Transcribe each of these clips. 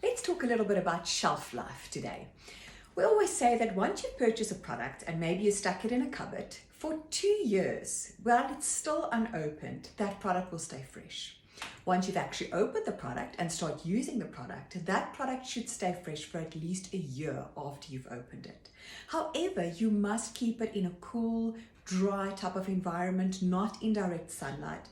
Let's talk a little bit about shelf life today. We always say that once you purchase a product and maybe you stuck it in a cupboard for 2 years, while it's still unopened, that product will stay fresh. Once you've actually opened the product and start using the product, that product should stay fresh for at least a year after you've opened it. However, you must keep it in a cool, dry type of environment, not in direct sunlight.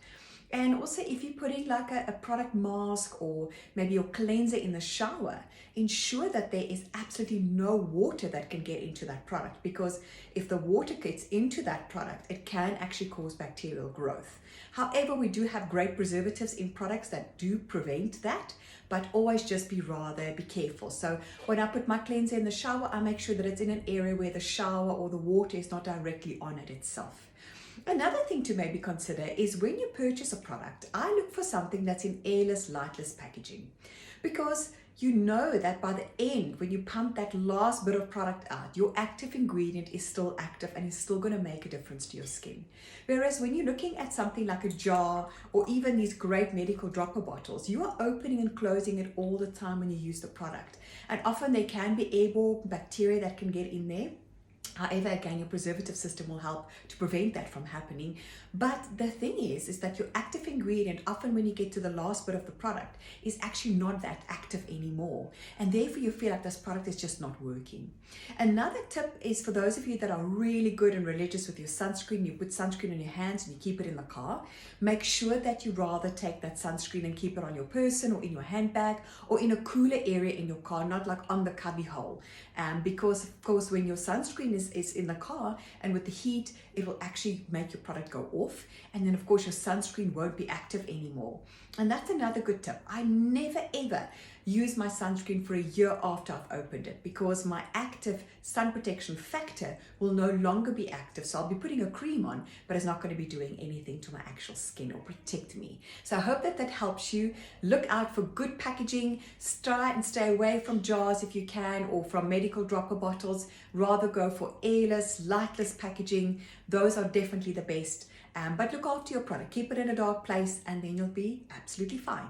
And also, if you're putting like a product mask or maybe your cleanser in the shower, ensure that there is absolutely no water that can get into that product, because if the water gets into that product, it can actually cause bacterial growth. However, we do have great preservatives in products that do prevent that, but always just be careful. So when I put my cleanser in the shower, I make sure that it's in an area where the shower or the water is not directly on it itself. Another thing to maybe consider is when you purchase a product, I look for something that's in airless, lightless packaging, because you know that by the end, when you pump that last bit of product out, your active ingredient is still active and is still going to make a difference to your skin. Whereas when you're looking at something like a jar or even these great medical dropper bottles, you are opening and closing it all the time when you use the product. And often there can be airborne bacteria that can get in there. However, again, your preservative system will help to prevent that from happening. But the thing is that your active ingredient, often when you get to the last bit of the product, is actually not that active anymore. And therefore you feel like this product is just not working. Another tip is for those of you that are really good and religious with your sunscreen, you put sunscreen on your hands and you keep it in the car. Make sure that you rather take that sunscreen and keep it on your person or in your handbag or in a cooler area in your car, not like on the cubby hole. Because of course, when your sunscreen is in the car and with the heat, it will actually make your product go off. And then of course your sunscreen won't be active anymore. And that's another good tip. I never ever use my sunscreen for a year after I've opened it, because my active sun protection factor will no longer be active. So I'll be putting a cream on, but it's not going to be doing anything to my actual skin or protect me. So I hope that helps you. Look out for good packaging. Try and stay away from jars if you can, or from medical dropper bottles. Rather go for airless, lightless packaging. Those are definitely the best. But look after your product. Keep it in a dark place and then you'll be absolutely fine.